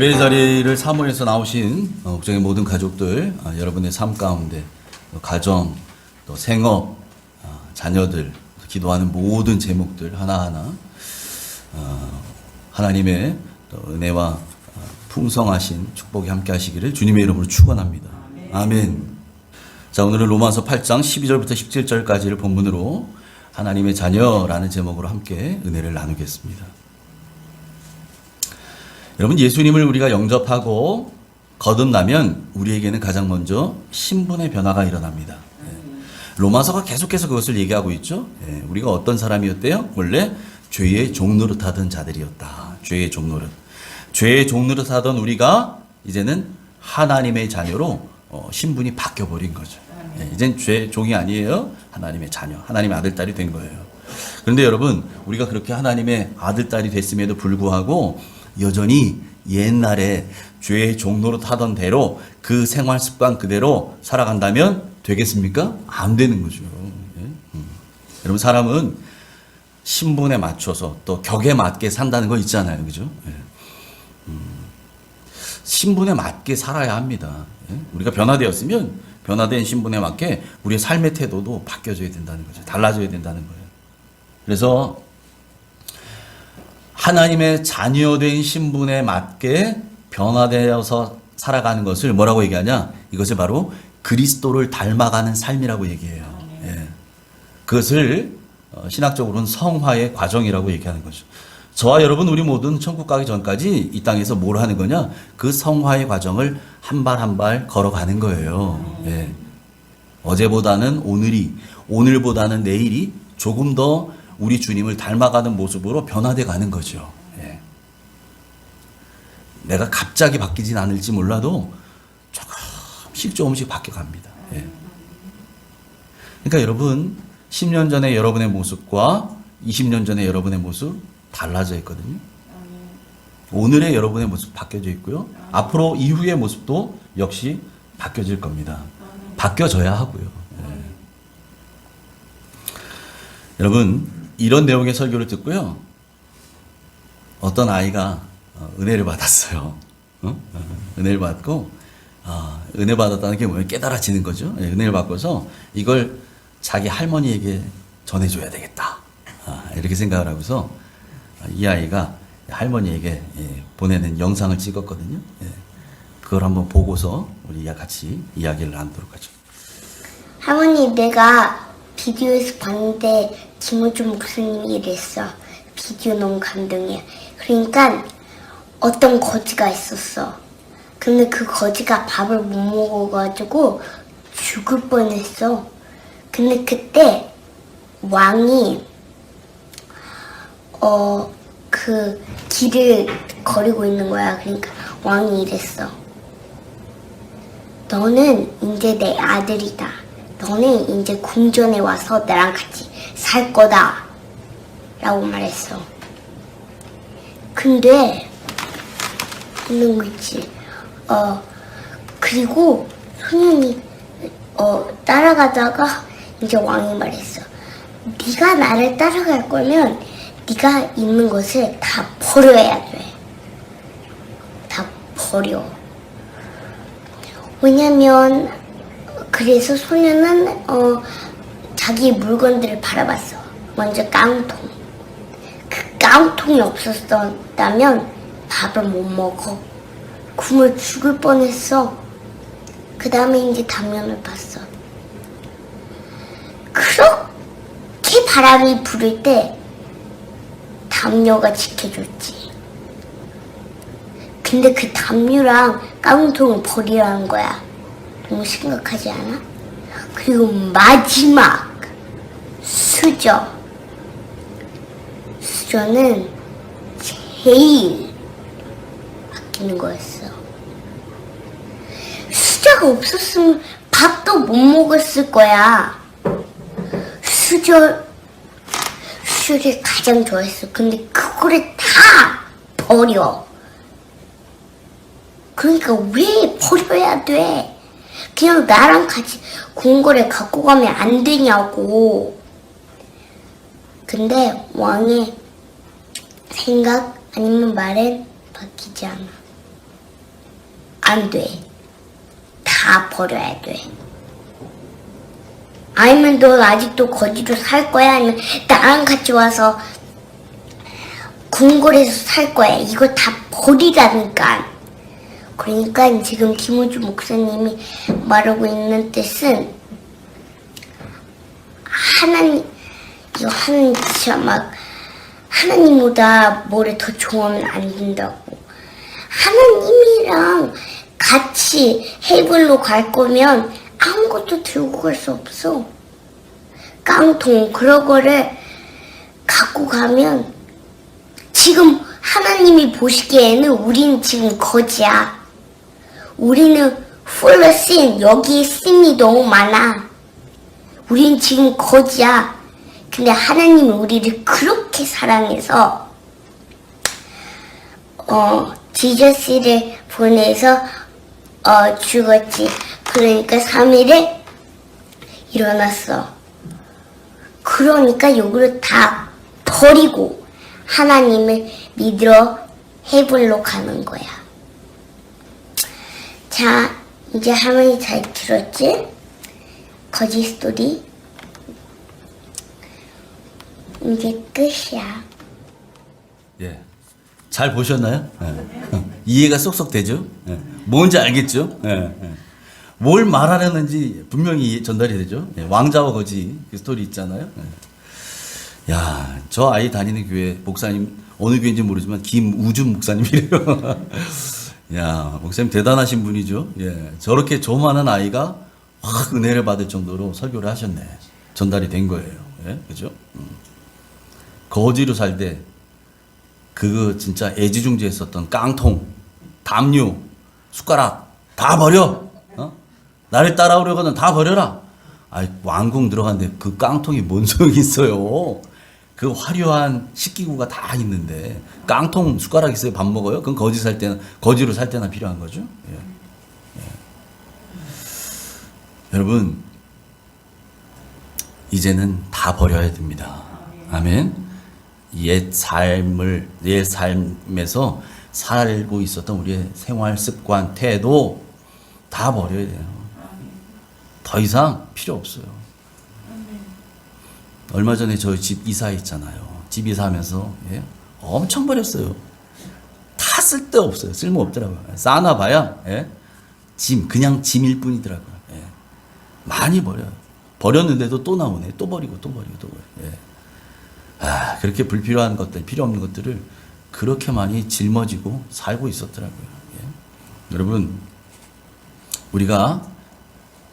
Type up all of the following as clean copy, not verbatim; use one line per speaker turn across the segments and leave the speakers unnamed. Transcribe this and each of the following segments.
예배 자리를 사모해서 나오신 옥정의 모든 가족들, 여러분의 삶 가운데 가정, 또 생업, 자녀들, 기도하는 모든 제목들 하나하나 하나님의 은혜와 풍성하신 축복이 함께 하시기를 주님의 이름으로 축원합니다. 아멘. 자, 오늘은 로마서 8장 12절부터 17절까지를 본문으로 하나님의 자녀라는 제목으로 함께 은혜를 나누겠습니다. 여러분, 예수님을 우리가 영접하고 거듭나면 우리에게는 가장 먼저 신분의 변화가 일어납니다. 로마서가 계속해서 그것을 얘기하고 있죠. 우리가 어떤 사람이었대요? 원래 죄의 종노릇하던 자들이었다. 죄의 종노릇. 죄의 노릇하던 우리가 이제는 하나님의 자녀로 신분이 바뀌어버린 거죠. 이젠 죄 종이 아니에요. 하나님의 자녀, 하나님의 아들, 딸이 된 거예요. 그런데 여러분, 우리가 그렇게 하나님의 아들, 딸이 됐음에도 불구하고 여전히 옛날에 죄의 종노릇 하던 대로 그 생활 습관 그대로 살아간다면 되겠습니까? 안 되는 거죠. 여러분, 사람은 신분에 맞춰서 또 격에 맞게 산다는 거 있잖아요. 그죠? 신분에 맞게 살아야 합니다. 우리가 변화되었으면 변화된 신분에 맞게 우리의 삶의 태도도 바뀌어져야 된다는 거죠. 달라져야 된다는 거예요. 그래서 하나님의 자녀된 신분에 맞게 변화되어서 살아가는 것을 뭐라고 얘기하냐? 이것을 바로 그리스도를 닮아가는 삶이라고 얘기해요. 그것을 신학적으로는 성화의 과정이라고 얘기하는 거죠. 저와 여러분, 우리 모두는 천국 가기 전까지 이 땅에서 뭘 하는 거냐? 그 성화의 과정을 한 발 한 발 걸어가는 거예요. 어제보다는 오늘이, 오늘보다는 내일이 조금 더 우리 주님을 닮아가는 모습으로 변화돼 가는 거죠. 내가 갑자기 바뀌진 않을지 몰라도 조금씩 바뀌어갑니다. 그러니까 여러분, 10년 전에 여러분의 모습과 20년 전에 여러분의 모습 달라져 있거든요. 오늘의 여러분의 모습 바뀌어져 있고요. 앞으로 이후의 모습도 역시 바뀌어질 겁니다. 바뀌어져야 하고요. 여러분, 이런 내용의 설교를 듣고요. 어떤 아이가 은혜를 받았어요. 은혜를 받고, 은혜 받았다는 게 뭐예요? 깨달아지는 거죠. 은혜를 받고서 이걸 자기 할머니에게 전해줘야 되겠다. 이렇게 생각을 하고서 이 아이가 할머니에게 보내는 영상을 찍었거든요. 그걸 한번 보고서 우리 같이 이야기를 나누도록 하죠.
할머니, 내가 비디오에서 봤는데 김호준 목사님이 이랬어. 비디오 너무 감동이야. 그러니까 어떤 거지가 있었어. 근데 그 거지가 밥을 못 먹어가지고 죽을 뻔했어. 근데 그때 왕이 그 길을 거리고 있는 거야. 그러니까 왕이 이랬어. 너는 이제 내 아들이다. 너는 이제 궁전에 와서 나랑 같이 살 거다. 라고 말했어. 근데 있는 거 있지. 그리고 소년이 따라가다가 이제 왕이 말했어. 네가 나를 따라갈 거면 네가 있는 것을 다 버려야 돼. 다 버려. 왜냐면 그래서 소년은 자기 물건들을 바라봤어. 먼저 깡통. 그 깡통이 없었다면 밥을 못 먹어. 굶어 죽을 뻔했어. 그 다음에 이제 담요를 봤어. 그렇게 바람이 불을 때 담요가 지켜줬지. 근데 그 담요랑 깡통을 버리라는 거야. 너무 심각하지 않아? 그리고 마지막 수저. 수저는 제일 아끼는 거였어. 수저가 없었으면 밥도 못 먹었을 거야. 수저를 가장 좋아했어. 근데 그거를 다 버려. 그러니까 왜 버려야 돼? 그냥 나랑 같이 궁궐에 갖고 가면 안 되냐고. 근데 왕의 생각 아니면 말은 바뀌지 않아. 안 돼. 다 버려야 돼. 아니면 너 아직도 거지로 살 거야? 아니면 나랑 같이 와서 궁궐에서 살 거야? 이거 다 버리라니까. 그러니까 지금 김우주 목사님이 말하고 있는 뜻은 하나님, 이거 하나님 진짜 막 하나님보다 뭐를 더 좋아하면 안 된다고. 하나님이랑 같이 헤이븐로 갈 거면 아무것도 들고 갈 수 없어. 깡통 그런 거를 갖고 가면 지금 하나님이 보시기에는 우리는 지금 거지야. 우리는 full of sin. 여기에 sin이 너무 많아. 우린 지금 거지야. 근데 하나님이 우리를 그렇게 사랑해서 지저스를 보내서 죽었지. 그러니까 3일에 일어났어. 그러니까 요거를 다 버리고 하나님을 믿으러 헤븐로 가는 거야. 자, 이제 할머니 잘 들었지? 거짓 스토리. 이제 끝이야.
예. 잘 보셨나요? 예. 이해가 쏙쏙 되죠? 예. 뭔지 알겠죠? 예. 예. 뭘 말하려는지 분명히 전달이 되죠? 예. 왕자와 거지 그 스토리 있잖아요. 예. 야, 저 아이 다니는 교회 목사님 어느 교회인지 모르지만 김우준 목사님이래요. 야, 목사님 대단하신 분이죠. 예. 저렇게 조만한 아이가 확 은혜를 받을 정도로 설교를 하셨네. 전달이 된 거예요. 예. 그죠? 거지로 살 때 그거 진짜 애지중지했었던 깡통, 담요, 숟가락 다 버려. 나를 따라오려거든 다 버려라. 아이, 왕궁 들어갔는데 그 깡통이 뭔 소용이 있어요. 그 화려한 식기구가 다 있는데 깡통 숟가락 있어요? 밥 먹어요? 그건 거지로 살 때나 필요한 거죠. 예. 예. 여러분, 이제는 다 버려야 됩니다. 아멘. 옛 삶에서 살고 있었던 우리의 생활 습관, 태도 다 버려야 돼요. 더 이상 필요 없어요. 얼마 전에 저희 집 이사했잖아요. 집 이사하면서 예? 엄청 버렸어요. 다 쓸데없어요. 쓸모없더라고요. 싸나 봐야 예? 그냥 짐일 뿐이더라고요. 예. 많이 버려요. 버렸는데도 또 나오네. 또 버리고 또 버리고 또 버리고. 예. 그렇게 불필요한 것들, 필요 없는 것들을 그렇게 많이 짊어지고 살고 있었더라고요. 예. 여러분, 우리가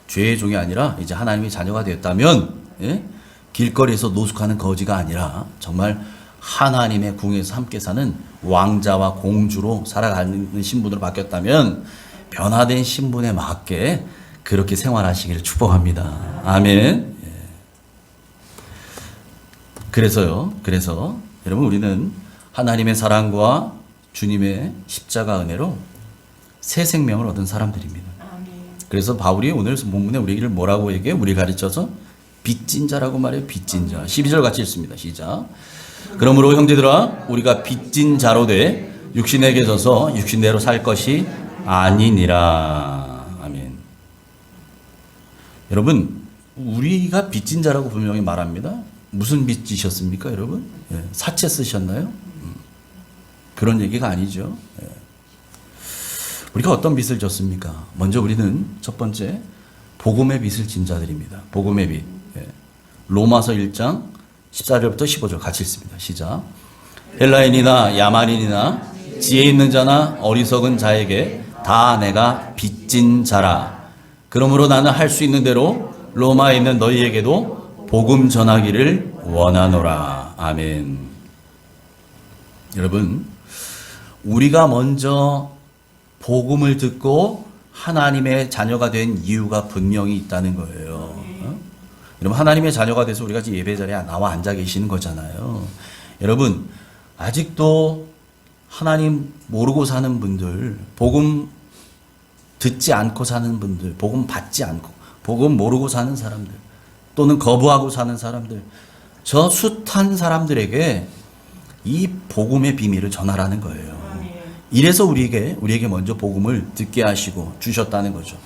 죄의 종이 아니라 이제 하나님의 자녀가 되었다면 예? 길거리에서 노숙하는 거지가 아니라 정말 하나님의 궁에서 함께 사는 왕자와 공주로 살아가는 신분으로 바뀌었다면 변화된 신분에 맞게 그렇게 생활하시기를 축복합니다. 아멘. 그래서 여러분, 우리는 하나님의 사랑과 주님의 십자가 은혜로 새 생명을 얻은 사람들입니다. 그래서 바울이 오늘 본문에 우리를 뭐라고 얘기해요? 우리 가르쳐서 빚진 자라고 말해요. 빚진 자. 12절 같이 읽습니다. 시작. 그러므로 형제들아, 우리가 빚진 자로 돼 육신에게 져서 육신대로 살 것이 아니니라. 아멘. 여러분, 우리가 빚진 자라고 분명히 말합니다. 무슨 빚 지셨습니까, 여러분? 예, 사채 쓰셨나요? 그런 얘기가 아니죠. 예. 우리가 어떤 빚을 졌습니까? 먼저 우리는 첫 번째 복음의 빚을 진 자들입니다. 복음의 빚. 예. 로마서 1장 14절부터 15절 같이 읽습니다. 시작. 헬라인이나 야만인이나 지혜 있는 자나 어리석은 자에게 다 내가 빚진 자라. 그러므로 나는 할 수 있는 대로 로마에 있는 너희에게도 복음 전하기를 원하노라. 아멘. 여러분, 우리가 먼저 복음을 듣고 하나님의 자녀가 된 이유가 분명히 있다는 거예요. 여러분, 하나님의 자녀가 돼서 우리가 지금 예배 자리에 나와 앉아 계시는 거잖아요. 여러분, 아직도 하나님 모르고 사는 분들, 복음 듣지 않고 사는 분들, 복음 받지 않고, 복음 모르고 사는 사람들, 또는 거부하고 사는 사람들, 저 숱한 사람들에게 이 복음의 비밀을 전하라는 거예요. 이래서 우리에게 먼저 복음을 듣게 하시고 주셨다는 거죠.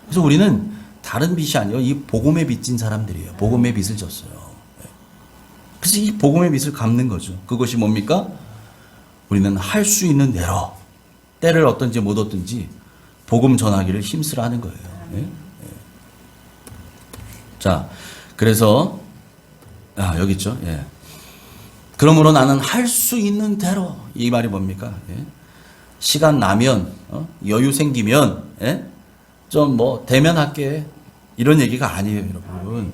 그래서 우리는 다른 빛이 아니에요. 이 복음에 빚진 사람들이에요. 복음의 빛을 졌어요. 그래서 이 복음의 빛을 갚는 거죠. 그것이 뭡니까? 우리는 할 수 있는 대로 때를 어떤지 못 얻든지 복음 전하기를 힘쓰라 하는 거예요. 자, 그래서 여기 있죠. 그러므로 나는 할 수 있는 대로, 이 말이 뭡니까? 시간 나면 여유 생기면 좀 뭐 대면할게, 이런 얘기가 아니에요, 여러분.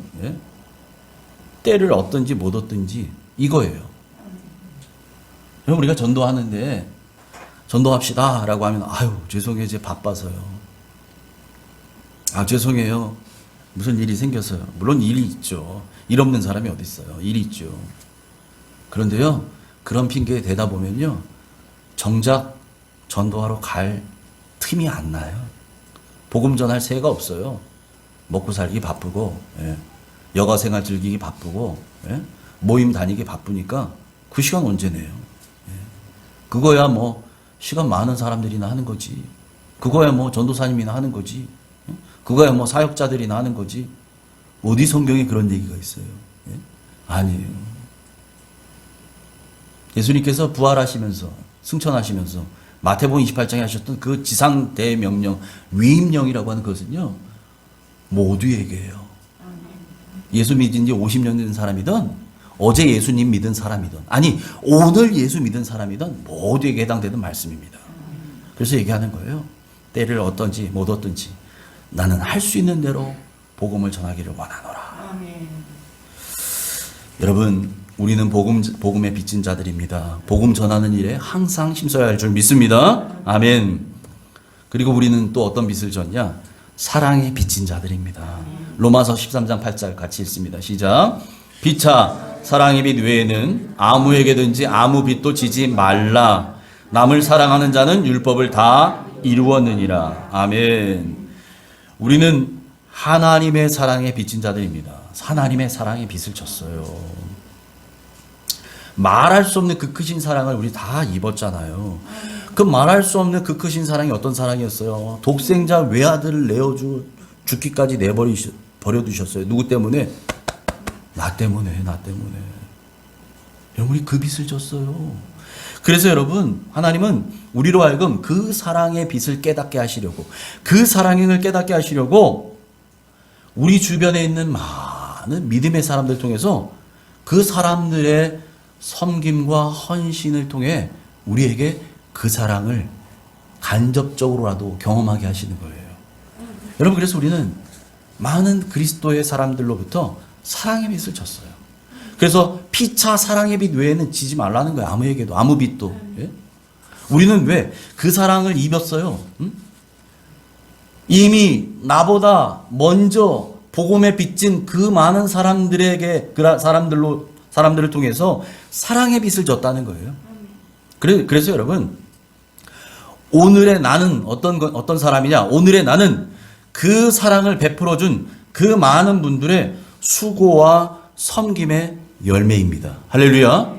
때를 얻든지 못 얻든지 이거예요. 우리가 전도하는데 전도합시다 라고 하면 아유 죄송해요, 이제 바빠서요. 죄송해요, 무슨 일이 생겼어요. 물론 일이 있죠. 일 없는 사람이 어디 있어요. 일이 있죠. 그런데요, 그런 핑계에 대다 보면요, 정작 전도하러 갈 틈이 안 나요. 복음 전할 새가 없어요. 먹고 살기 바쁘고, 여가 생활 즐기기 바쁘고, 모임 다니기 바쁘니까 그 시간 언제 내요? 그거야 뭐 시간 많은 사람들이나 하는 거지. 그거야 뭐 전도사님이나 하는 거지. 그거야 뭐 사역자들이나 하는 거지. 어디 성경에 그런 얘기가 있어요? 아니에요. 예수님께서 부활하시면서 승천하시면서 마태복음 28장에 하셨던 그 지상 대명령, 위임령이라고 하는 것은요, 모두에게요. 예수 믿은 지 50년 된 사람이든 어제 예수님 믿은 사람이든 아니 오늘 예수 믿은 사람이든 모두에게 해당되는 말씀입니다. 그래서 얘기하는 거예요. 때를 얻든지 못 얻든지 나는 할 수 있는 대로 복음을 전하기를 원하노라. 아멘. 여러분, 우리는 복음에 빚진 자들입니다. 복음 전하는 일에 항상 힘써야 할 줄 믿습니다. 아멘. 그리고 우리는 또 어떤 빚을 졌냐? 사랑에 빚진 자들입니다. 로마서 13장 8절 같이 읽습니다. 시작. 비차 사랑의 빚 외에는 아무에게든지 아무 빚도 지지 말라. 남을 사랑하는 자는 율법을 다 이루었느니라. 아멘. 우리는 하나님의 사랑에 빚진 자들입니다. 하나님의 사랑의 빚을 졌어요. 말할 수 없는 그 크신 사랑을 우리 다 입었잖아요. 그 말할 수 없는 그 크신 사랑이 어떤 사랑이었어요? 독생자 외아들을 죽기까지 버려두셨어요. 누구 때문에? 나 때문에. 여러분, 우리 그 빚을 졌어요. 그래서 여러분, 하나님은 우리로 하여금 그 사랑의 빚을 깨닫게 하시려고, 그 사랑을 깨닫게 하시려고 우리 주변에 있는 많은 믿음의 사람들 통해서 그 사람들의 섬김과 헌신을 통해 우리에게 그 사랑을 간접적으로라도 경험하게 하시는 거예요. 여러분, 그래서 우리는 많은 그리스도의 사람들로부터 사랑의 빚을 졌어요. 그래서 피차 사랑의 빚 외에는 지지 말라는 거예요. 아무에게도, 아무 빚도. 우리는 왜 그 사랑을 입었어요? 이미 나보다 먼저 복음에 빚진 그 많은 사람들을 통해서 사랑의 빚을 졌다는 거예요. 그래서 여러분, 오늘의 나는 어떤 사람이냐? 오늘의 나는 그 사랑을 베풀어준 그 많은 분들의 수고와 섬김의 열매입니다. 할렐루야.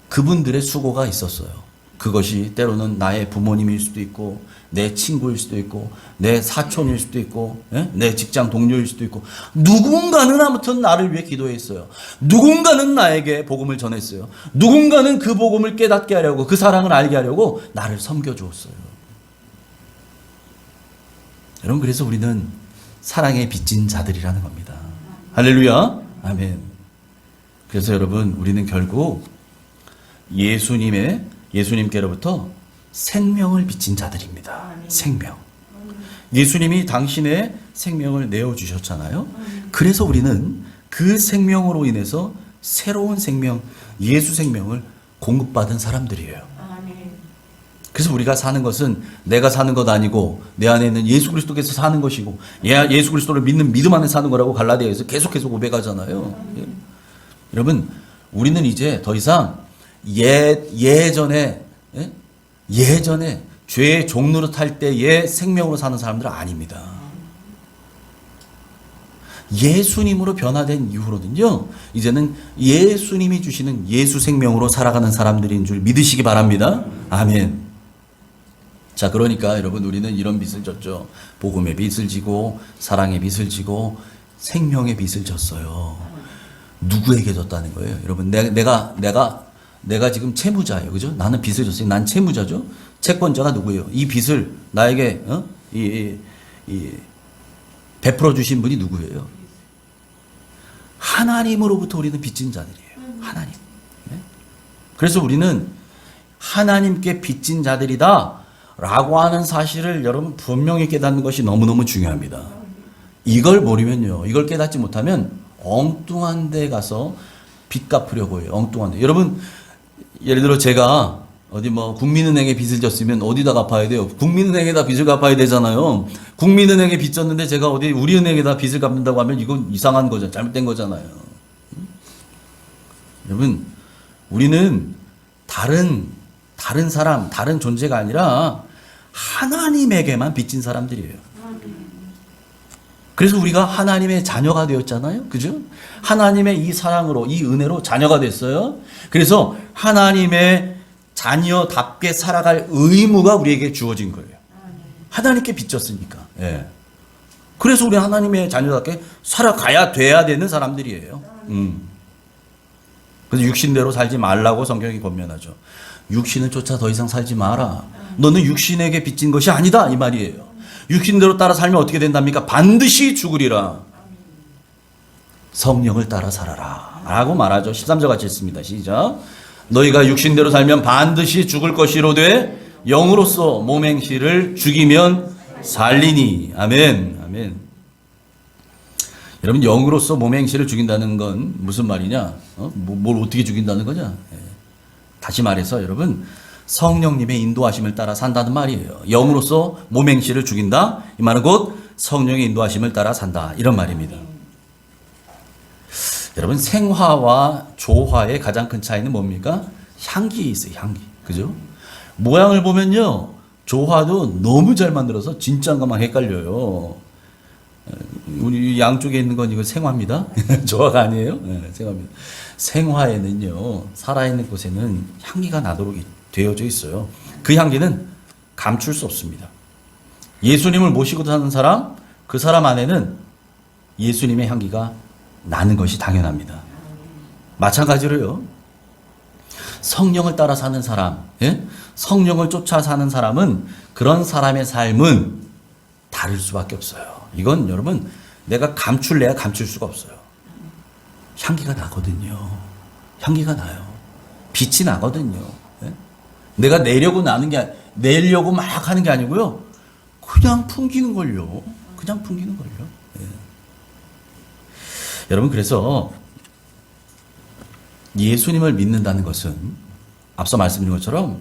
그분들의 수고가 있었어요. 그것이 때로는 나의 부모님일 수도 있고, 내 친구일 수도 있고, 내 사촌일 수도 있고, 내 직장 동료일 수도 있고, 누군가는 아무튼 나를 위해 기도했어요. 누군가는 나에게 복음을 전했어요. 누군가는 그 복음을 깨닫게 하려고, 그 사랑을 알게 하려고 나를 섬겨주었어요. 여러분, 그래서 우리는 사랑에 빚진 자들이라는 겁니다. 할렐루야. 아멘. 그래서 여러분, 우리는 결국 예수님께로부터 생명을 빚진 자들입니다. 생명. 예수님이 당신의 생명을 내어주셨잖아요. 그래서 우리는 그 생명으로 인해서 새로운 생명, 예수 생명을 공급받은 사람들이에요. 그래서 우리가 사는 것은 내가 사는 것 아니고 내 안에 있는 예수 그리스도께서 사는 것이고, 예수 그리스도를 믿는 믿음 안에 사는 거라고 갈라디아에서 계속해서 고백하잖아요. 여러분, 우리는 이제 더 이상 예전에 죄의 종로릇 할 때의 생명으로 사는 사람들은 아닙니다. 예수님으로 변화된 이후로는요, 이제는 예수님이 주시는 예수 생명으로 살아가는 사람들인 줄 믿으시기 바랍니다. 아멘. 자, 그러니까 여러분, 우리는 이런 빚을 졌죠. 복음의 빚을 지고, 사랑의 빚을 지고, 생명의 빚을 졌어요. 누구에게 졌다는 거예요? 여러분, 내가 지금 채무자예요. 그죠? 나는 빚을 졌어요. 난 채무자죠? 채권자가 누구예요? 이 빚을 나에게, 베풀어 주신 분이 누구예요? 하나님으로부터 우리는 빚진 자들이에요. 하나님. 네? 그래서 우리는 하나님께 빚진 자들이다 라고 하는 사실을 여러분 분명히 깨닫는 것이 너무너무 중요합니다. 이걸 모르면요, 이걸 깨닫지 못하면 엉뚱한 데 가서 빚 갚으려고 해요. 엉뚱한 데. 여러분, 예를 들어 제가 어디 국민은행에 빚을 졌으면 어디다 갚아야 돼요? 국민은행에다 빚을 갚아야 되잖아요. 국민은행에 빚 졌는데 제가 어디 우리은행에다 빚을 갚는다고 하면 이건 이상한 거죠. 잘못된 거잖아요. 여러분, 우리는 다른 사람, 다른 존재가 아니라 하나님에게만 빚진 사람들이에요. 그래서 우리가 하나님의 자녀가 되었잖아요. 그죠? 하나님의 이 사랑으로, 이 은혜로 자녀가 됐어요. 그래서 하나님의 자녀답게 살아갈 의무가 우리에게 주어진 거예요. 하나님께 빚졌으니까. 예. 그래서 우리 하나님의 자녀답게 살아가야 돼야 되는 사람들이에요. 그래서 육신대로 살지 말라고 성경이 권면하죠. 육신을 쫓아 더 이상 살지 마라. 너는 육신에게 빚진 것이 아니다 이 말이에요. 육신대로 따라 살면 어떻게 된답니까? 반드시 죽으리라. 성령을 따라 살아라 라고 말하죠. 13절 같이 읽습니다. 시작. 너희가 육신대로 살면 반드시 죽을 것이로되 영으로서 몸행실을 죽이면 살리니. 아멘. 아멘. 여러분, 영으로서 몸행실을 죽인다는 건 무슨 말이냐? 뭘 어떻게 죽인다는 거냐? 예. 다시 말해서 여러분, 성령님의 인도하심을 따라 산다는 말이에요. 영으로서 몸행실을 죽인다. 이 말은 곧 성령의 인도하심을 따라 산다. 이런 말입니다. 여러분, 생화와 조화의 가장 큰 차이는 뭡니까? 향기에 있어요. 향기. 그죠? 모양을 보면요, 조화도 너무 잘 만들어서 진짜인가 막 헷갈려요. 우리 양쪽에 있는 건 이거 생화입니다. 조화가 아니에요. 네, 생화입니다. 생화에는요, 살아있는 곳에는 향기가 나도록 되어져 있어요. 그 향기는 감출 수 없습니다. 예수님을 모시고 사는 사람, 그 사람 안에는 예수님의 향기가 나는 것이 당연합니다. 마찬가지로요, 성령을 따라 사는 사람, 예? 성령을 쫓아 사는 사람은 그런 사람의 삶은 다를 수밖에 없어요. 이건 여러분, 내가 감출래야 감출 수가 없어요. 향기가 나거든요. 향기가 나요. 빛이 나거든요. 예? 내가 내려고 막 하는 게 아니고요, 그냥 풍기는 걸요. 그냥 풍기는 걸요. 예. 여러분, 그래서 예수님을 믿는다는 것은 앞서 말씀드린 것처럼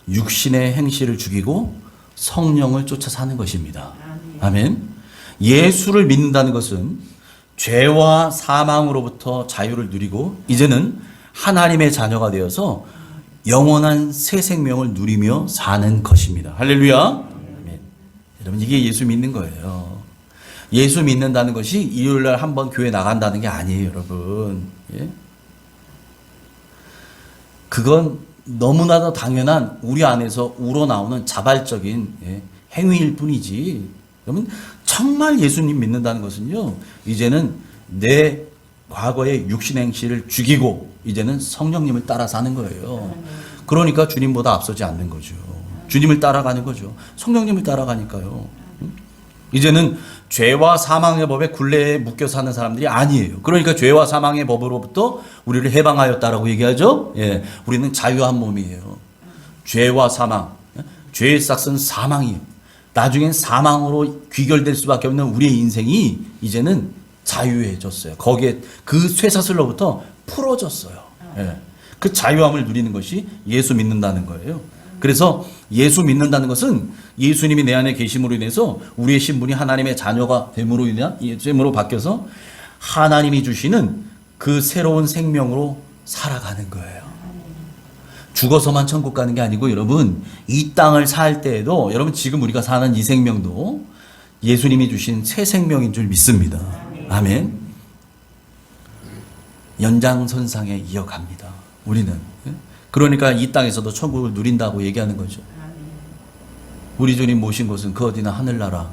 육신의 행실을 죽이고 성령을 쫓아 사는 것입니다. 아멘. 예수를 믿는다는 것은 죄와 사망으로부터 자유를 누리고 이제는 하나님의 자녀가 되어서 영원한 새 생명을 누리며 사는 것입니다. 할렐루야. 아멘. 여러분, 이게 예수 믿는 거예요. 예수 믿는다는 것이 일요일날 한번 교회 나간다는 게 아니에요, 여러분. 예? 그건 너무나도 당연한 우리 안에서 우러나오는 자발적인 행위일 뿐이지. 여러분, 정말 예수님 믿는다는 것은요, 이제는 내 과거의 육신 행실을 죽이고 이제는 성령님을 따라 사는 거예요. 그러니까 주님보다 앞서지 않는 거죠. 주님을 따라가는 거죠. 성령님을 따라가니까요. 이제는 죄와 사망의 법에 굴레에 묶여 사는 사람들이 아니에요. 그러니까 죄와 사망의 법으로부터 우리를 해방하였다라고 얘기하죠. 예, 우리는 자유한 몸이에요. 죄와 사망, 죄의 싹은 사망이에요. 나중엔 사망으로 귀결될 수밖에 없는 우리의 인생이 이제는 자유해졌어요. 거기에 그 쇠사슬로부터 풀어졌어요. 예, 그 자유함을 누리는 것이 예수 믿는다는 거예요. 그래서 예수 믿는다는 것은 예수님이 내 안에 계심으로 인해서 우리의 신분이 하나님의 자녀가 됨으로 바뀌어서 하나님이 주시는 그 새로운 생명으로 살아가는 거예요. 죽어서만 천국 가는 게 아니고 여러분, 이 땅을 살 때에도 여러분, 지금 우리가 사는 이 생명도 예수님이 주신 새 생명인 줄 믿습니다. 아멘. 연장선상에 이어갑니다. 우리는. 그러니까 이 땅에서도 천국을 누린다고 얘기하는 거죠. 우리 주님 모신 곳은 그 어디나 하늘나라.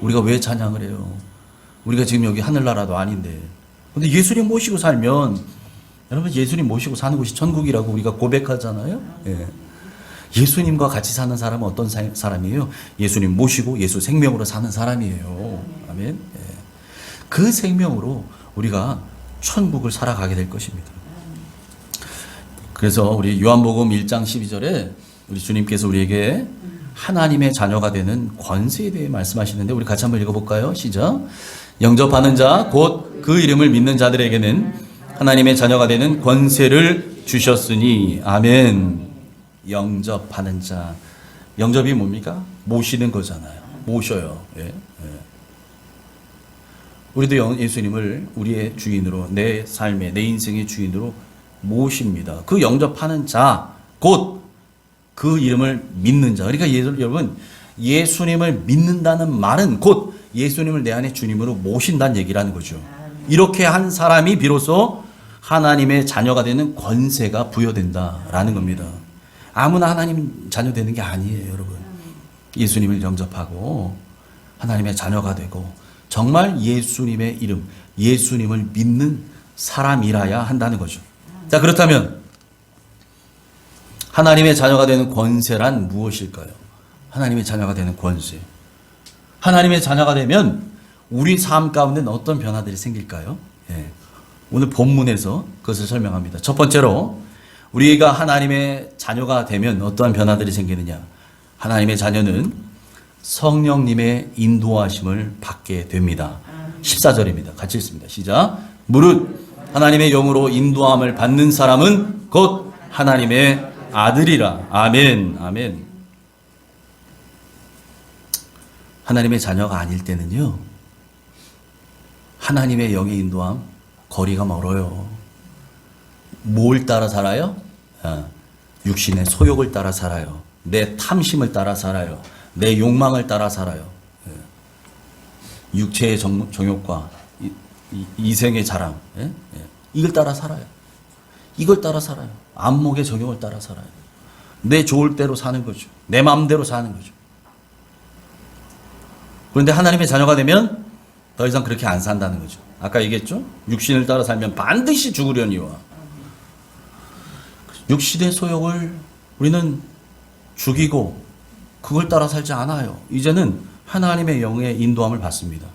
우리가 왜 찬양을 해요? 우리가 지금 여기 하늘나라도 아닌데. 근데 예수님 모시고 살면, 여러분 예수님 모시고 사는 곳이 천국이라고 우리가 고백하잖아요. 예. 예수님과 같이 사는 사람은 어떤 사람이에요? 예수님 모시고 예수 생명으로 사는 사람이에요. 아멘. 예. 그 생명으로 우리가 천국을 살아가게 될 것입니다. 그래서 우리 요한복음 1장 12절에 우리 주님께서 우리에게 하나님의 자녀가 되는 권세에 대해 말씀하시는데 우리 같이 한번 읽어볼까요? 시작. 영접하는 자 곧 그 이름을 믿는 자들에게는 하나님의 자녀가 되는 권세를 주셨으니 아멘. 영접하는 자. 영접이 뭡니까? 모시는 거잖아요. 모셔요. 예. 예. 우리도 예수님을 우리의 주인으로 내 삶의 내 인생의 주인으로 모십니다. 그 영접하는 자, 곧 그 이름을 믿는 자. 그러니까 여러분 예수님을 믿는다는 말은 곧 예수님을 내 안에 주님으로 모신다는 얘기라는 거죠. 이렇게 한 사람이 비로소 하나님의 자녀가 되는 권세가 부여된다라는 겁니다. 아무나 하나님 자녀 되는 게 아니에요, 여러분. 예수님을 영접하고 하나님의 자녀가 되고 정말 예수님의 이름, 예수님을 믿는 사람이라야 한다는 거죠. 자, 그렇다면 하나님의 자녀가 되는 권세란 무엇일까요? 하나님의 자녀가 되는 권세. 하나님의 자녀가 되면 우리 삶 가운데는 어떤 변화들이 생길까요? 예. 오늘 본문에서 그것을 설명합니다. 첫 번째로 우리가 하나님의 자녀가 되면 어떠한 변화들이 생기느냐? 하나님의 자녀는 성령님의 인도하심을 받게 됩니다. 14절입니다. 같이 읽습니다. 시작. 무릇 하나님의 영으로 인도함을 받는 사람은 곧 하나님의 아들이라. 아멘. 아멘. 하나님의 자녀가 아닐 때는요, 하나님의 영의 인도함, 거리가 멀어요. 뭘 따라 살아요? 육신의 소욕을 따라 살아요. 내 탐심을 따라 살아요. 내 욕망을 따라 살아요. 육체의 정욕과 이생의 자랑, 이걸 따라 살아요. 이걸 따라 살아요. 안목의 정욕을 따라 살아요. 내 좋을 대로 사는 거죠. 내 마음대로 사는 거죠. 그런데 하나님의 자녀가 되면 더 이상 그렇게 안 산다는 거죠. 아까 얘기했죠? 육신을 따라 살면 반드시 죽으려니와. 육신의 소욕을 우리는 죽이고 그걸 따라 살지 않아요. 이제는 하나님의 영의 인도함을 받습니다.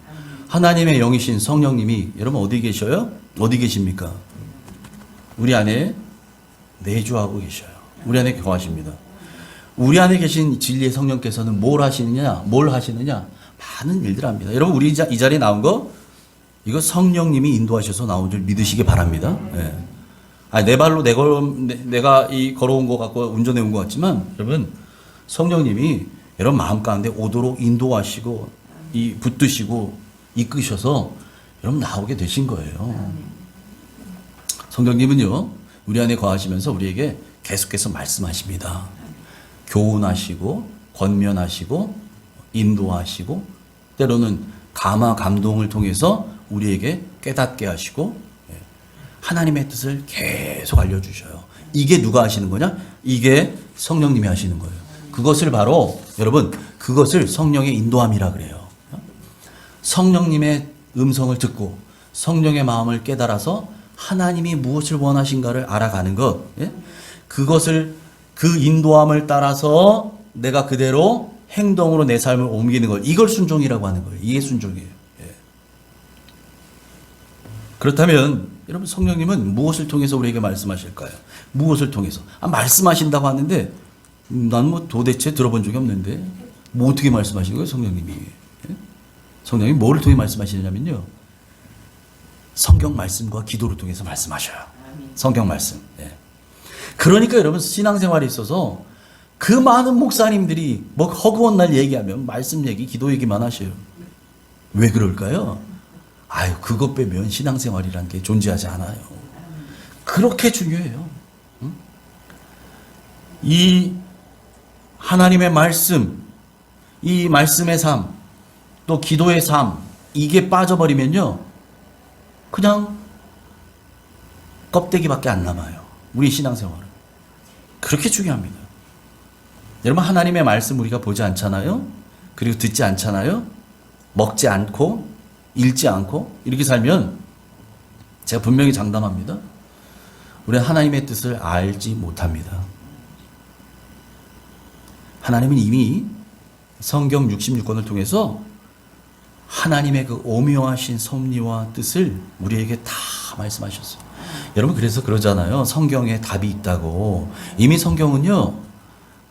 하나님의 영이신 성령님이 여러분 어디 계셔요? 어디 계십니까? 우리 안에 내주하고 계셔요. 우리 안에 거하십니다. 우리 안에 계신 진리의 성령께서는 뭘 하시느냐? 많은 일들을 합니다. 여러분 우리 이 자리에 나온 거 이거 성령님이 인도하셔서 나온 줄 믿으시기 바랍니다. 예. 내 발로 내가 걸어온 것 같고 운전해 온 것 같지만 여러분 성령님이 여러분 마음 가운데 오도록 인도하시고 붙드시고 이끄셔서 여러분 나오게 되신 거예요. 성령님은요 우리 안에 거하시면서 우리에게 계속해서 말씀하십니다. 교훈하시고 권면하시고 인도하시고 때로는 감화 감동을 통해서 우리에게 깨닫게 하시고 하나님의 뜻을 계속 알려주셔요. 이게 누가 하시는 거냐? 이게 성령님이 하시는 거예요. 그것을 바로 여러분 그것을 성령의 인도함이라 그래요. 성령님의 음성을 듣고 성령의 마음을 깨달아서 하나님이 무엇을 원하신가를 알아가는 것, 그것을 그 인도함을 따라서 내가 그대로 행동으로 내 삶을 옮기는 것, 이걸 순종이라고 하는 거예요. 이게 순종이에요. 그렇다면 여러분 성령님은 무엇을 통해서 우리에게 말씀하실까요? 무엇을 통해서? 말씀하신다고 하는데 난 도대체 들어본 적이 없는데 어떻게 말씀하시는 거예요, 성령님이? 성령님이 뭐를 통해 말씀하시느냐면요, 성경 말씀과 기도를 통해서 말씀하셔요. 성경 말씀. 그러니까 여러분 신앙생활에 있어서 그 많은 목사님들이 허구한 날 얘기하면 말씀 얘기, 기도 얘기만 하셔요. 왜 그럴까요? 그것 빼면 신앙생활이라는 게 존재하지 않아요. 그렇게 중요해요. 이 하나님의 말씀, 이 말씀의 삶, 또 기도의 삶, 이게 빠져버리면요, 그냥 껍데기밖에 안 남아요. 우리 신앙생활은. 그렇게 중요합니다. 여러분, 하나님의 말씀 우리가 보지 않잖아요? 그리고 듣지 않잖아요? 먹지 않고 읽지 않고 이렇게 살면 제가 분명히 장담합니다. 우리는 하나님의 뜻을 알지 못합니다. 하나님은 이미 성경 66권을 통해서 하나님의 그 오묘하신 섭리와 뜻을 우리에게 다 말씀하셨어요. 여러분, 그래서 그러잖아요. 성경에 답이 있다고. 이미 성경은요,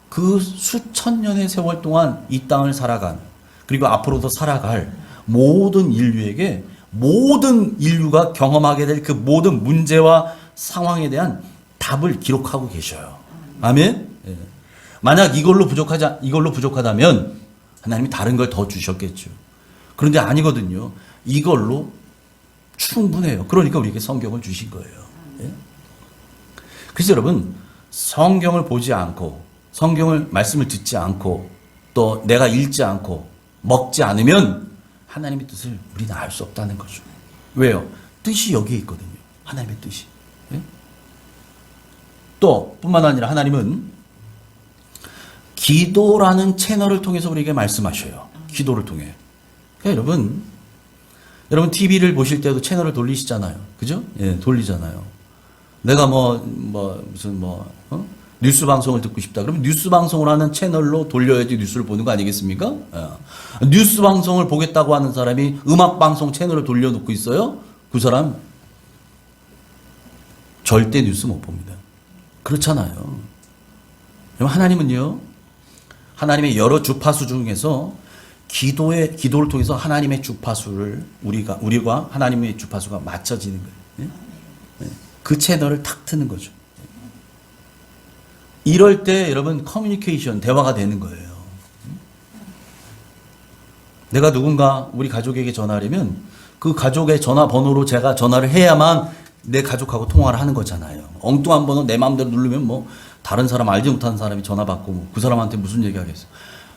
그 수천 년의 세월 동안 이 땅을 살아간, 그리고 앞으로도 살아갈 모든 인류에게, 모든 인류가 경험하게 될 그 모든 문제와 상황에 대한 답을 기록하고 계셔요. 아멘? 예. 만약 이걸로 부족하다면 하나님이 다른 걸 더 주셨겠죠. 그런데 아니거든요. 이걸로 충분해요. 그러니까 우리에게 성경을 주신 거예요. 예? 그래서 여러분, 성경을 보지 않고, 성경을 말씀을 듣지 않고, 또 내가 읽지 않고, 먹지 않으면 하나님의 뜻을 우리는 알 수 없다는 거죠. 왜요? 뜻이 여기에 있거든요. 하나님의 뜻이. 예? 또 뿐만 아니라 하나님은 기도라는 채널을 통해서 우리에게 말씀하셔요. 기도를 통해. 그러니까 여러분 TV를 보실 때도 채널을 돌리시잖아요. 그죠? 예, 돌리잖아요. 내가 뉴스 방송을 듣고 싶다. 그러면 뉴스 방송을 하는 채널로 돌려야지 뉴스를 보는 거 아니겠습니까? 예. 뉴스 방송을 보겠다고 하는 사람이 음악 방송 채널을 돌려놓고 있어요? 그 사람 절대 뉴스 못 봅니다. 그렇잖아요. 하나님은요, 하나님의 여러 주파수 중에서 기도를 통해서 하나님의 주파수를 우리가 하나님의 주파수가 맞춰지는 거예요. 예? 그 채널을 탁 트는 거죠. 이럴 때 여러분 커뮤니케이션, 대화가 되는 거예요. 내가 누군가 우리 가족에게 전화하려면 그 가족의 전화번호로 제가 전화를 해야만 내 가족하고 통화를 하는 거잖아요. 엉뚱한 번호 내 마음대로 누르면 뭐 다른 사람, 알지 못하는 사람이 전화 받고 그 사람한테 무슨 얘기 하겠어.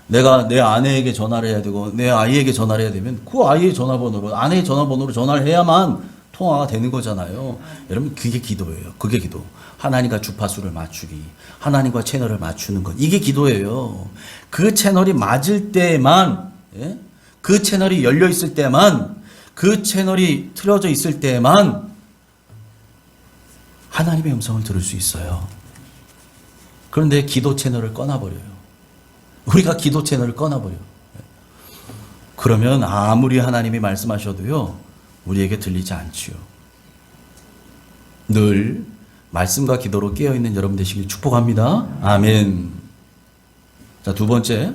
내가 내 아내에게 전화를 해야 되고 내 아이에게 전화를 해야 되면 그 아이의 전화번호로, 아내의 전화번호로 전화를 해야만 통화가 되는 거잖아요. 여러분, 그게 기도예요. 그게 기도. 하나님과 주파수를 맞추기, 하나님과 채널을 맞추는 것, 이게 기도예요. 그 채널이 맞을 때만, 예? 그 채널이 열려 있을 때만, 그 채널이 틀어져 있을 때만 하나님의 음성을 들을 수 있어요. 그런데 기도 채널을 꺼놔버려요. 우리가 기도 채널을 꺼놔버려요. 그러면 아무리 하나님이 말씀하셔도요, 우리에게 들리지 않지요. 늘 말씀과 기도로 깨어있는 여러분 되시길 축복합니다. 아멘. 자, 두 번째,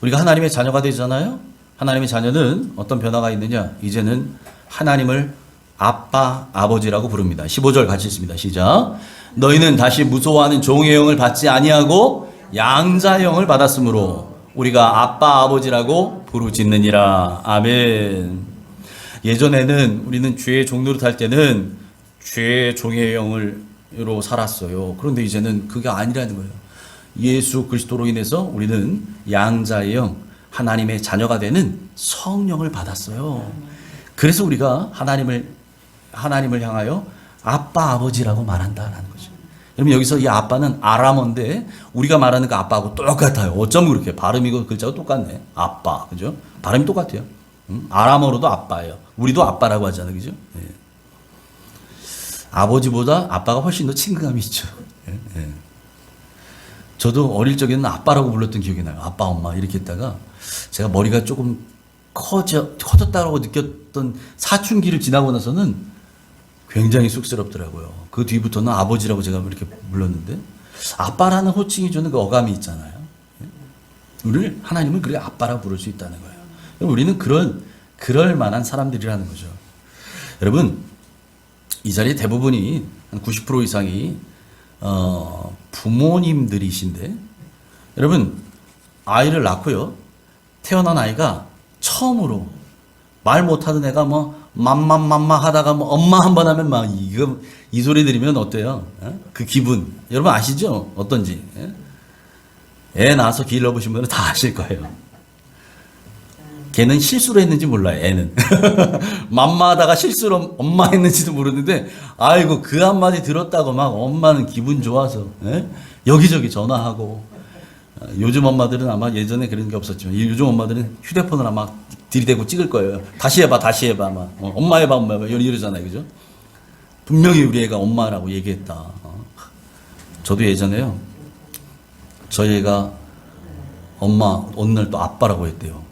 우리가 하나님의 자녀가 되잖아요. 하나님의 자녀는 어떤 변화가 있느냐? 이제는 하나님을 아빠, 아버지라고 부릅니다. 15절 같이 읽습니다. 시작. 너희는 다시 무서워하는 종의 영을 받지 아니하고 양자의 영을 받았으므로 우리가 아빠, 아버지라고 부르짖느니라. 아멘. 예전에는 우리는 죄의 종노릇 할 때는 죄의 종의 영으로 살았어요. 그런데 이제는 그게 아니라는 거예요. 예수 그리스도로 인해서 우리는 양자의 영, 하나님의 자녀가 되는 성령을 받았어요. 그래서 우리가 하나님을 향하여 아빠, 아버지라고 말한다라는 거죠. 여러분, 여기서 이 아빠는 아람어인데 우리가 말하는 그 아빠하고 똑같아요. 어쩜 그렇게 발음이고 글자가 똑같네. 아빠, 그죠? 발음이 똑같아요. 아람어로도 아빠예요. 우리도 아빠라고 하잖아요, 그죠? 예. 아버지보다 아빠가 훨씬 더 친근감이 있죠. 예. 예. 저도 어릴 적에는 아빠라고 불렀던 기억이 나요. 아빠, 엄마 이렇게 했다가 제가 머리가 조금 커졌다고 느꼈던 사춘기를 지나고 나서는 굉장히 쑥스럽더라고요. 그 뒤부터는 아버지라고 제가 이렇게 불렀는데, 아빠라는 호칭이 주는 그 어감이 있잖아요. 우리를, 하나님은 그렇게 아빠라고 부를 수 있다는 거예요. 우리는 그럴 만한 사람들이라는 거죠. 여러분, 이 자리에 대부분이 한 90% 이상이 부모님들이신데, 여러분, 아이를 낳고요, 태어난 아이가 처음으로 말 못하던 애가 맘마 하다가 엄마 한 번 하면 이 소리 들으면 어때요? 그 기분 여러분 아시죠? 어떤지. 애 낳아서 길러보신 분은 다 아실 거예요. 걔는 실수로 했는지 몰라요, 애는. 맘마다가 실수로 엄마 했는지도 모르는데, 아이고, 그 한마디 들었다고 막 엄마는 기분 좋아서, 예? 여기저기 전화하고. 요즘 엄마들은 아마 예전에 그런 게 없었지만, 요즘 엄마들은 휴대폰을 아마 들이대고 찍을 거예요. 다시 해봐, 다시 해봐, 아마. 엄마 해봐, 엄마 해봐. 이러잖아요, 그죠? 분명히 우리 애가 엄마라고 얘기했다. 저도 예전에요, 저희 애가 엄마, 어느 날 또 아빠라고 했대요.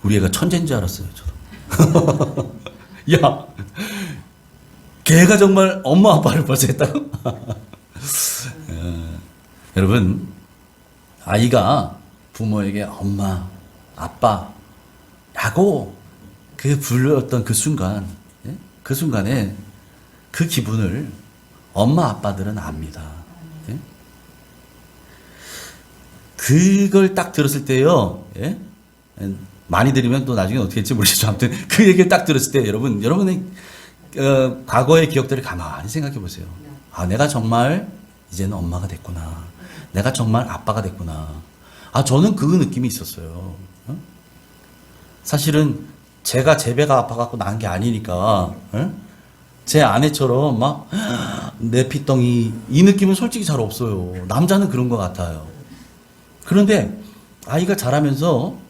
우리 애가 천재인 줄 알았어요, 저도. 야, 걔가 정말 엄마 아빠를 벌써 했다고? 여러분, 아이가 부모에게 엄마, 아빠라고 그 불렀던 그 순간, 예? 그 순간에 그 기분을 엄마 아빠들은 압니다. 예? 그걸 딱 들었을 때요, 예? 많이 들으면 또 나중에 어떻게 될지 모르겠죠. 아무튼 그 얘기를 딱 들었을 때 여러분의 과거의 기억들을 가만히 생각해 보세요. 아, 내가 정말 이제는 엄마가 됐구나. 내가 정말 아빠가 됐구나. 아, 저는 그 느낌이 있었어요. 사실은 제가 제 배가 아파갖고 난 게 아니니까, 제 아내처럼 막 내 피덩이 이 느낌은 솔직히 잘 없어요. 남자는 그런 것 같아요. 그런데 아이가 자라면서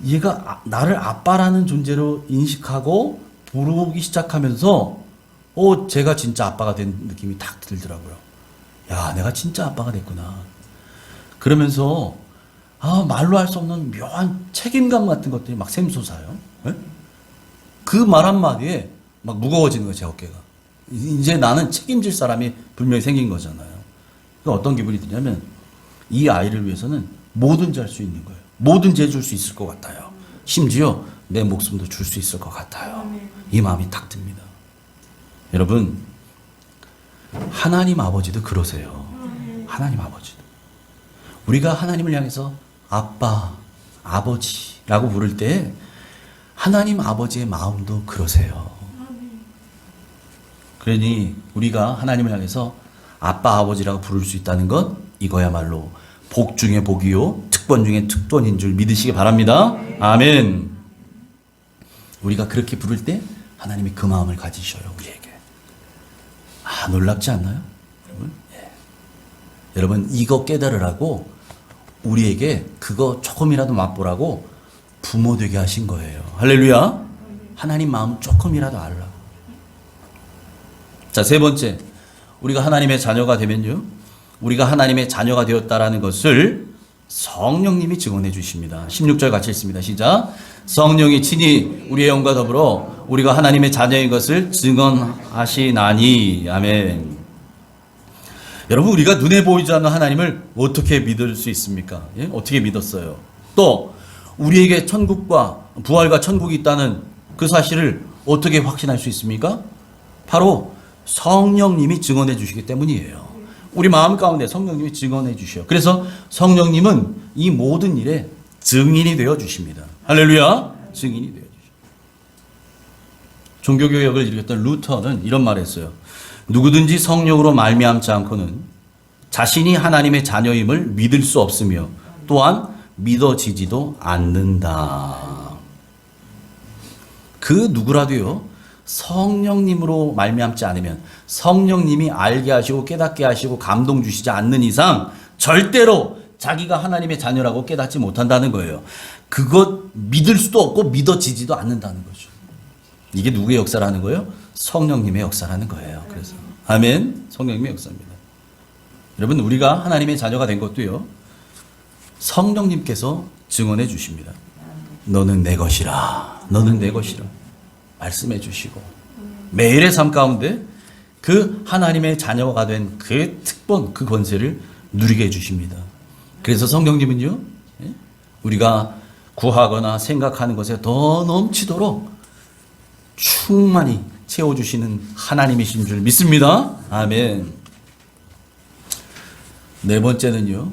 얘가 나를 아빠라는 존재로 인식하고 부르기 시작하면서 제가 진짜 아빠가 된 느낌이 탁 들더라고요. 야, 내가 진짜 아빠가 됐구나. 그러면서 말로 할 수 없는 묘한 책임감 같은 것들이 막 샘솟아요. 그 말 한마디에 막 무거워지는 거예요, 제 어깨가. 이제 나는 책임질 사람이 분명히 생긴 거잖아요. 그러니까 어떤 기분이 드냐면 이 아이를 위해서는 뭐든지 할 수 있는 거예요. 뭐든지 해줄 수 있을 것 같아요. 심지어 내 목숨도 줄 수 있을 것 같아요. 이 마음이 탁 듭니다. 여러분, 하나님 아버지도 그러세요. 하나님 아버지도. 우리가 하나님을 향해서 아빠, 아버지라고 부를 때 하나님 아버지의 마음도 그러세요. 그러니 우리가 하나님을 향해서 아빠, 아버지라고 부를 수 있다는 것, 이거야말로 복 중에 복이요, 특권 중에 특권인 줄 믿으시기 바랍니다. 아멘. 우리가 그렇게 부를 때 하나님이 그 마음을 가지셔요, 우리에게. 놀랍지 않나요? 여러분? 예. 여러분, 이거 깨달으라고 우리에게 그거 조금이라도 맛보라고 부모 되게 하신 거예요. 할렐루야. 하나님 마음 조금이라도 알라고. 자, 세 번째, 우리가 하나님의 자녀가 되면요, 우리가 하나님의 자녀가 되었다라는 것을 성령님이 증언해 주십니다. 16절 같이 읽습니다. 시작. 성령이 친히 우리의 영과 더불어 우리가 하나님의 자녀인 것을 증언하시나니. 아멘. 여러분, 우리가 눈에 보이지 않는 하나님을 어떻게 믿을 수 있습니까? 예? 어떻게 믿었어요? 또 우리에게 천국과 부활과 천국이 있다는 그 사실을 어떻게 확신할 수 있습니까? 바로 성령님이 증언해 주시기 때문이에요. 우리 마음 가운데 성령님이 증언해 주셔. 그래서 성령님은 이 모든 일에 증인이 되어 주십니다. 할렐루야. 증인이 되어 주십니다. 종교개혁을 일으켰던 루터는 이런 말을 했어요. 누구든지 성령으로 말미암지 않고는 자신이 하나님의 자녀임을 믿을 수 없으며 또한 믿어지지도 않는다. 그 누구라도요, 성령님으로 말미암지 않으면, 성령님이 알게 하시고 깨닫게 하시고 감동 주시지 않는 이상 절대로 자기가 하나님의 자녀라고 깨닫지 못한다는 거예요. 그것 믿을 수도 없고 믿어지지도 않는다는 거죠. 이게 누구의 역사라는 거예요? 성령님의 역사라는 거예요. 그래서 아멘. 성령님의 역사입니다. 여러분, 우리가 하나님의 자녀가 된 것도요, 성령님께서 증언해 주십니다. 너는 내 것이라. 너는 내 것이라. 말씀해 주시고 매일의 삶 가운데 그 하나님의 자녀가 된 그 특권, 그 권세를 누리게 해주십니다. 그래서 성령님은요, 우리가 구하거나 생각하는 것에 더 넘치도록 충만히 채워주시는 하나님이신 줄 믿습니다. 아멘. 네 번째는요,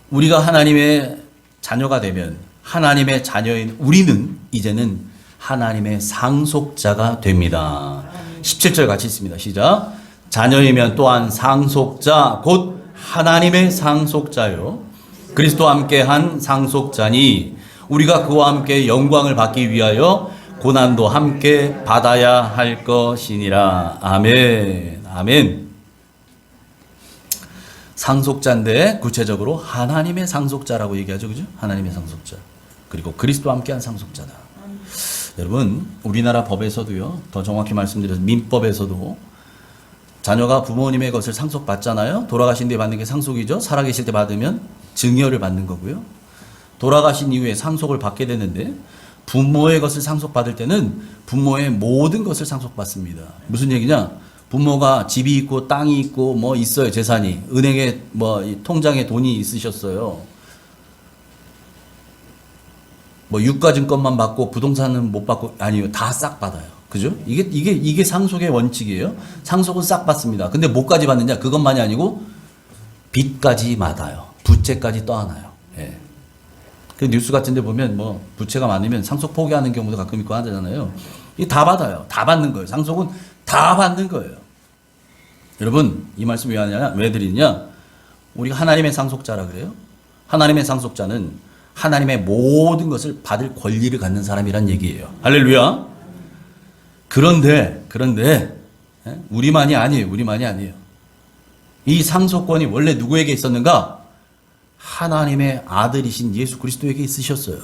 우리가 하나님의 자녀가 되면 하나님의 자녀인 우리는 이제는 하나님의 상속자가 됩니다. 17절 같이 있습니다. 시작. 자녀이면 또한 상속자 곧 하나님의 상속자요 그리스도와 함께 한 상속자니 우리가 그와 함께 영광을 받기 위하여 고난도 함께 받아야 할 것이니라. 아멘. 아멘. 상속자인데 구체적으로 하나님의 상속자라고 얘기하죠. 그죠? 하나님의 상속자. 그리고 그리스도와 함께한 상속자다. 여러분, 우리나라 법에서도요, 더 정확히 말씀드려서 민법에서도 자녀가 부모님의 것을 상속받잖아요. 돌아가신 뒤에 받는 게 상속이죠. 살아계실 때 받으면 증여를 받는 거고요. 돌아가신 이후에 상속을 받게 되는데 부모의 것을 상속받을 때는 부모의 모든 것을 상속받습니다. 무슨 얘기냐? 부모가 집이 있고 땅이 있고 뭐 있어요. 재산이. 은행에 뭐 통장에 돈이 있으셨어요. 뭐 유가증권만 받고 부동산은 못 받고 아니요. 다 싹 받아요. 그죠? 이게 상속의 원칙이에요. 상속은 싹 받습니다. 근데 뭐까지 받느냐? 그것만이 아니고 빚까지 받아요. 부채까지 떠안아요. 예. 그 뉴스 같은 데 보면 뭐 부채가 많으면 상속 포기하는 경우도 가끔 있고 하잖아요. 이 다 받아요. 다 받는 거예요. 상속은 다 받는 거예요. 여러분, 이 말씀 왜 드리냐? 우리가 하나님의 상속자라 그래요. 하나님의 상속자는 하나님의 모든 것을 받을 권리를 갖는 사람이란 얘기예요. 할렐루야. 그런데 우리만이 아니에요. 이 상속권이 원래 누구에게 있었는가? 하나님의 아들이신 예수 그리스도에게 있으셨어요.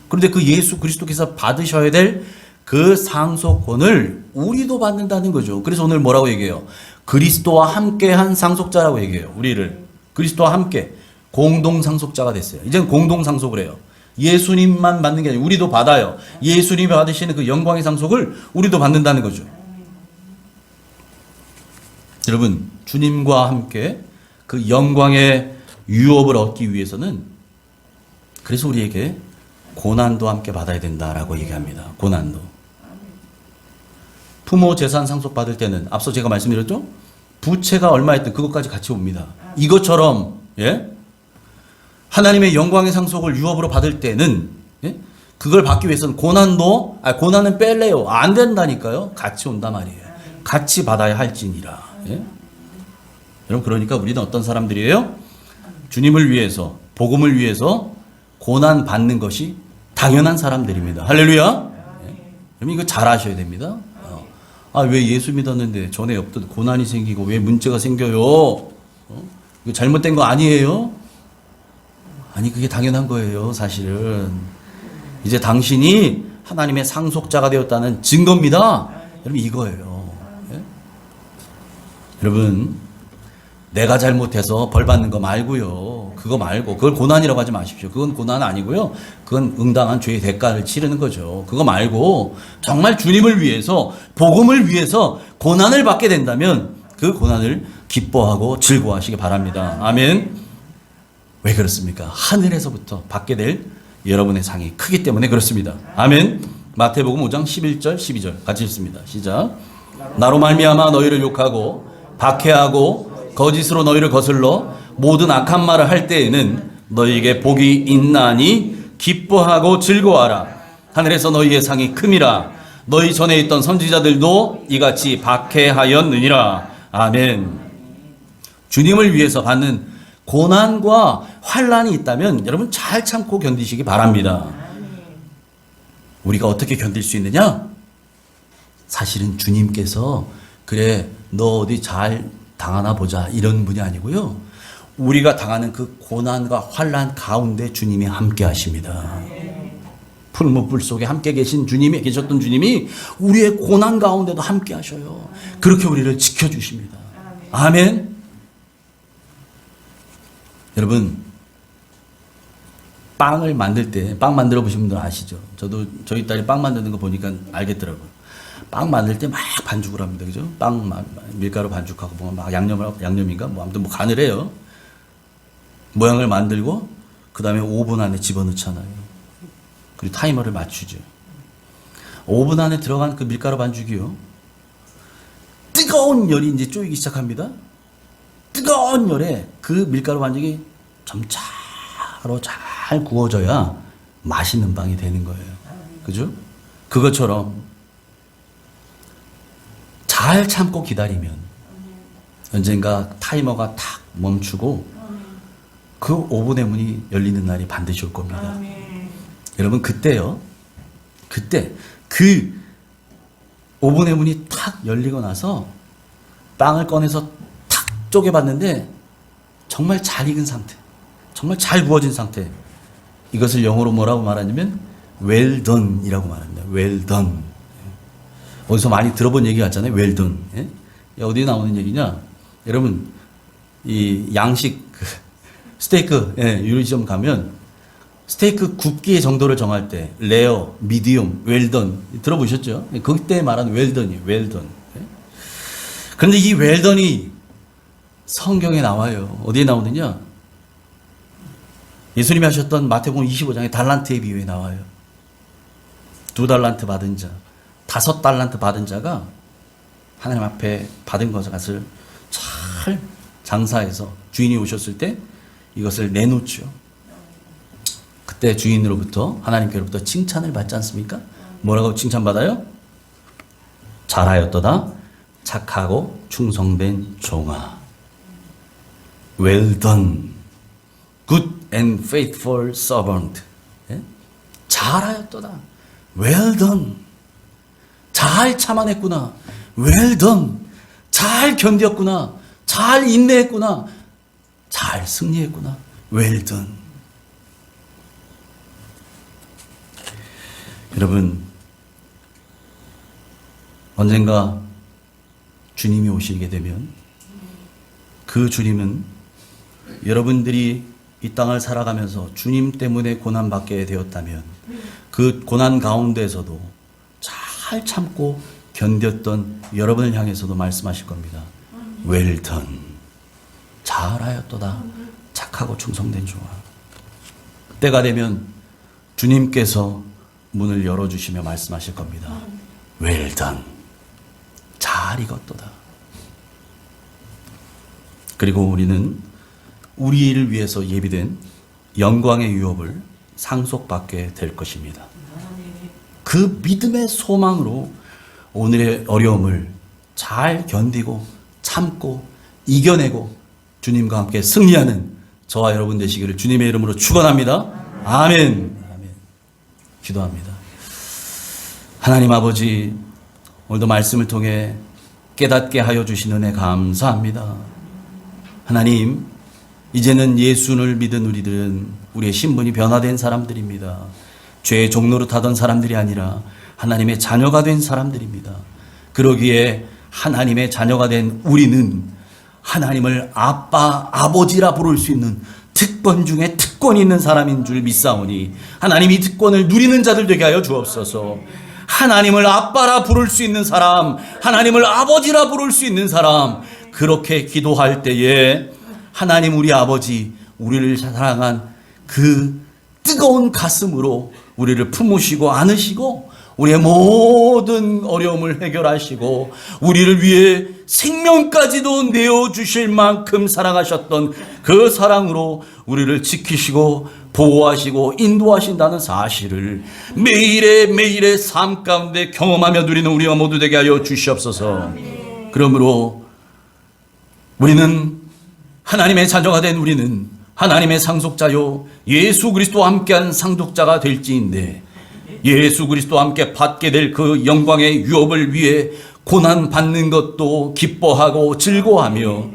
그런데 그 예수 그리스도께서 받으셔야 될 그 상속권을 우리도 받는다는 거죠. 그래서 오늘 뭐라고 얘기해요? 그리스도와 함께한 상속자라고 얘기해요. 우리를 그리스도와 함께 공동 상속자가 됐어요. 이제는 공동 상속을 해요. 예수님만 받는 게 아니고 우리도 받아요. 예수님이 받으시는 그 영광의 상속을 우리도 받는다는 거죠. 여러분, 주님과 함께 그 영광의 유업을 얻기 위해서는 그래서 우리에게 고난도 함께 받아야 된다라고 얘기합니다. 고난도. 부모 재산 상속 받을 때는 앞서 제가 말씀드렸죠? 부채가 얼마였든 그것까지 같이 옵니다. 이것처럼 하나님의 영광의 상속을 유업으로 받을 때는 그걸 받기 위해서는 고난은 뺄래요. 안 된다니까요. 같이 온단 말이에요. 같이 받아야 할지니라. 여러분, 그러니까 우리는 어떤 사람들이에요? 주님을 위해서, 복음을 위해서 고난 받는 것이 당연한 사람들입니다. 할렐루야. 여러분, 이거 잘 아셔야 됩니다. 왜 예수 믿었는데 전에 없던 고난이 생기고 왜 문제가 생겨요? 이거 잘못된 거 아니에요? 아니, 그게 당연한 거예요, 사실은. 이제 당신이 하나님의 상속자가 되었다는 증거입니다. 여러분, 이거예요. 여러분, 내가 잘못해서 벌 받는 거 말고요. 그거 말고, 그걸 고난이라고 하지 마십시오. 그건 고난 아니고요. 그건 응당한 죄의 대가를 치르는 거죠. 그거 말고 정말 주님을 위해서, 복음을 위해서 고난을 받게 된다면 그 고난을 기뻐하고 즐거워하시기 바랍니다. 아멘. 왜 그렇습니까? 하늘에서부터 받게 될 여러분의 상이 크기 때문에 그렇습니다. 아멘. 마태복음 5장 11절 12절 같이 읽습니다. 시작. 나로 말미암아 너희를 욕하고 박해하고 거짓으로 너희를 거슬러 모든 악한 말을 할 때에는 너희에게 복이 있나니 기뻐하고 즐거워하라. 하늘에서 너희의 상이 큼이라. 너희 전에 있던 선지자들도 이같이 박해하였느니라. 아멘. 주님을 위해서 받는 고난과 환난이 있다면 여러분 잘 참고 견디시기 바랍니다. 우리가 어떻게 견딜 수 있느냐? 사실은 주님께서 그래 너 어디 잘 당하나 보자 이런 분이 아니고요. 우리가 당하는 그 고난과 환난 가운데 주님이 함께 하십니다. 풀무불 속에 함께 계셨던 주님이 우리의 고난 가운데도 함께 하셔요. 그렇게 우리를 지켜주십니다. 아멘. 여러분, 빵을 만들 때, 빵 만들어 보신 분들 아시죠? 저도 저희 딸이 빵 만드는 거 보니까 알겠더라고요. 빵 만들 때 막 반죽을 합니다. 그죠? 빵 밀가루 반죽하고 뭐 막 양념인가? 뭐 아무튼 뭐 간을 해요. 모양을 만들고 그다음에 오븐 안에 집어넣잖아요. 그리고 타이머를 맞추죠. 오븐 안에 들어간 그 밀가루 반죽이요. 뜨거운 열이 이제 쪼이기 시작합니다. 뜨거운 열에 그 밀가루 반죽이 점차로 잘 구워져야 맛있는 빵이 되는 거예요. 그죠? 그것처럼 잘 참고 기다리면 언젠가 타이머가 탁 멈추고 그 오븐의 문이 열리는 날이 반드시 올 겁니다. 여러분 그때요. 그때 그 오븐의 문이 탁 열리고 나서 빵을 꺼내서 탁 쪼개봤는데 정말 잘 익은 상태, 정말 잘 구워진 상태. 이것을 영어로 뭐라고 말하냐면 well done 이라고 말합니다. well done. 어디서 많이 들어본 얘기 같잖아요. well done. 예? 어디에 나오는 얘기냐? 여러분 이 양식 스테이크 요리점 가면 스테이크 굽기의 정도를 정할 때 레어, 미디움, 웰던 들어보셨죠? 그때 말하는 웰던이에요. 웰던. 그런데 이 웰던이 성경에 나와요. 어디에 나오느냐? 예수님이 하셨던 마태복음 25장의 달란트의 비유에 나와요. 2달란트 받은 자, 5달란트 받은 자가 하나님 앞에 받은 것을 잘 장사해서 주인이 오셨을 때 이것을 내놓죠. 그때 주인으로부터 하나님께로부터 칭찬을 받지 않습니까? 뭐라고 칭찬받아요? 잘하였도다 착하고 충성된 종아. Well done, good and faithful servant. 예? 잘하였도다. Well done. 잘 참아냈구나. Well done. 잘 견뎠구나. 잘 인내했구나. 잘 승리했구나. Well done. 여러분, 언젠가 주님이 오시게 되면 그 주님은 여러분들이 이 땅을 살아가면서 주님 때문에 고난받게 되었다면 그 고난 가운데에서도 잘 참고 견뎠던 여러분을 향해서도 말씀하실 겁니다. Well done. 잘하였도다. 착하고 충성된 종아. 때가 되면 주님께서 문을 열어주시며 말씀하실 겁니다. Well done. 잘 익었도다. 그리고 우리는 우리를 위해서 예비된 영광의 유업을 상속받게 될 것입니다. 그 믿음의 소망으로 오늘의 어려움을 잘 견디고 참고 이겨내고 주님과 함께 승리하는 저와 여러분 되시기를 주님의 이름으로 축원합니다. 아멘. 기도합니다. 하나님 아버지, 오늘도 말씀을 통해 깨닫게 하여 주신 은혜 감사합니다. 하나님, 이제는 예수를 믿은 우리들은 우리의 신분이 변화된 사람들입니다. 죄의 종로로 타던 사람들이 아니라 하나님의 자녀가 된 사람들입니다. 그러기에 하나님의 자녀가 된 우리는 하나님을 아빠, 아버지라 부를 수 있는 특권 중에 특권이 있는 사람인 줄 믿사오니 하나님이 특권을 누리는 자들 되게 하여 주옵소서. 하나님을 아빠라 부를 수 있는 사람, 하나님을 아버지라 부를 수 있는 사람, 그렇게 기도할 때에 하나님 우리 아버지, 우리를 사랑한 그 뜨거운 가슴으로 우리를 품으시고 안으시고 우리의 모든 어려움을 해결하시고 우리를 위해 생명까지도 내어주실 만큼 사랑하셨던 그 사랑으로 우리를 지키시고 보호하시고 인도하신다는 사실을 매일의 삶 가운데 경험하며 누리는 우리가 모두 되게 하여 주시옵소서. 그러므로 우리는 하나님의 자녀가 된 우리는 하나님의 상속자요 예수 그리스도와 함께한 상속자가 될지인데 예수 그리스도와 함께 받게 될 그 영광의 유업을 위해 고난 받는 것도 기뻐하고 즐거워하며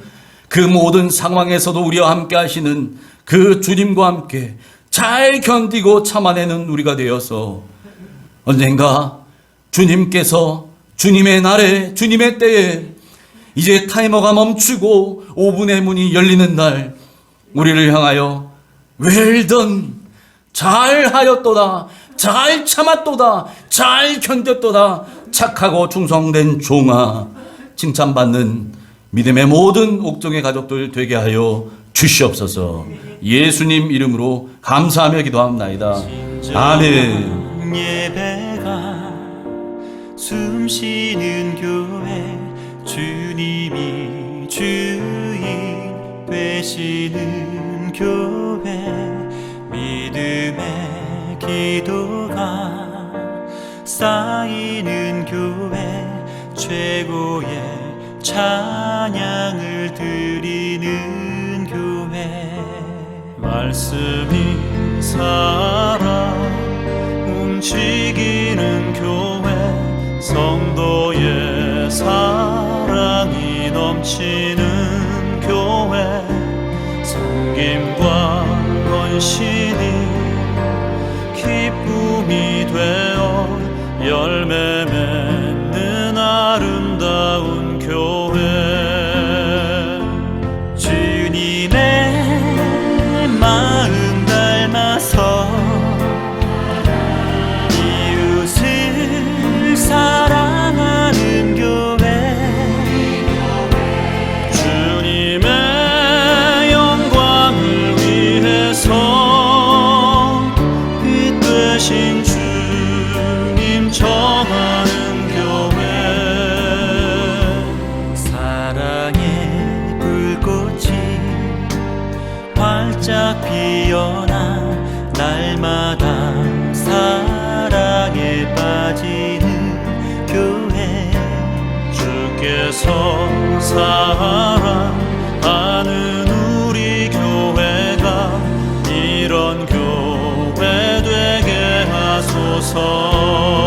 그 모든 상황에서도 우리와 함께 하시는 그 주님과 함께 잘 견디고 참아내는 우리가 되어서 언젠가 주님께서 주님의 날에 주님의 때에 이제 타이머가 멈추고 5분의 문이 열리는 날 우리를 향하여 Well done, 잘하였도다, 잘 참았도다, 잘 견뎠도다, 착하고 충성된 종아, 칭찬받는 믿음의 모든 옥종의 가족들 되게 하여 주시옵소서. 예수님 이름으로 감사하며 기도합나이다. 아멘.
예배가 숨쉬는 교회, 주님이 주인 되시는 교회, 믿음의 기도가 쌓이는 교회, 최고의 찬양을 드리는 교회. 말씀이 살아 움직이는 교회 성도의 사랑이 넘치는 교회 섬김과 헌신이 기쁨이 되어 열매 맺는 아름다운 교회 주님의 마음 닮아서 이웃을 사랑하는 교회 주님의 영광을 위해서 빛 되신 주님 정하는 교회 사랑의 불꽃이 활짝 피어나 날마다 사랑에 빠지는 교회 주께서 사랑하는 우리 교회가 이런 교회 되게 하소서